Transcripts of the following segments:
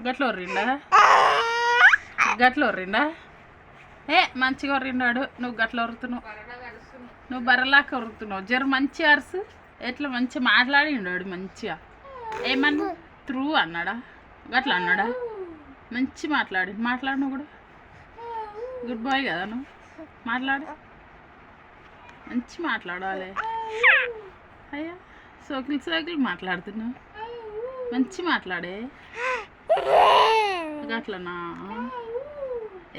గట్ల ఒర్రిండా గట్ల ఒర్రిండా ఏ మంచిగా ఒర్రిండాడు. నువ్వు గట్ల ఒరుతున్నావు, నువ్వు బర్రలాక ఒరుతున్నావు. జర మంచిగా అరుసు. ఎట్లా మంచిగా మాట్లాడిండాడు మంచిగా. ఏమన్నా త్రూ అన్నాడా? గట్లా అన్నాడా? మంచి మాట్లాడు నువ్వు కూడా. గుడ్ బాయ్ కదా నువ్వు. మాట్లాడు, మంచి మాట్లాడాలి. అయ్యా సోకిలు మాట్లాడుతున్నావు. మంచి మాట్లాడే. గట్లనా?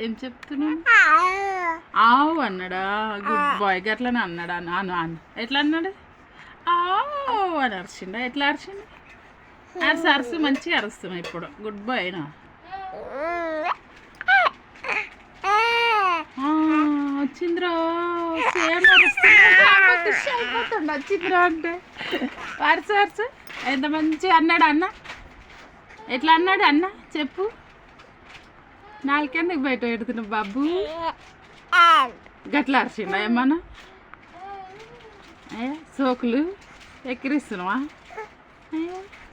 ఏం చెప్తున్నావు? ఆవు అన్నాడా? Good boy. గట్లనే అన్నాడా? నాన్న ఎట్లా అన్నాడు? ఆవు అని అరిచిండా? ఎట్లా అరిచిండు? అరుసు మంచిగా అరుస్తున్నావు ఇప్పుడు. గుడ్ బాయ్ అయినా వచ్చిందిరా. సేమ్ అరుస్తుండ వచ్చిందిరా అంటే అరుసు ఎంత మంచిగా అన్నాడు అన్న. ఎట్లా అన్నాడు అన్న చెప్పు. నాలుకెందుకు బయట పెడుతున్నావు బాబు? గట్లా అరిచిండా ఏమన్నా? సోకులు ఎక్కిరిస్తున్నావా?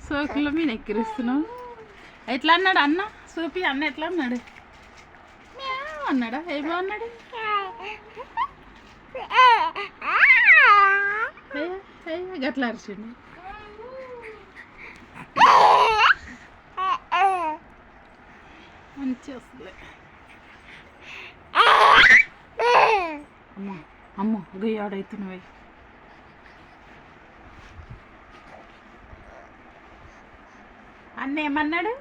సోకులు మీరు ఎక్కిరిస్తున్నావు. ఎట్లా అన్నాడు అన్న? సూపి అన్న ఎట్లా అన్నాడు? అన్నాడా? ఏమో అన్నాడు? గట్లా అరిచిండు. మంచి వస్తుంది. అమ్మో గయ్యాడవుతున్నాయి. అన్న ఏమన్నాడు?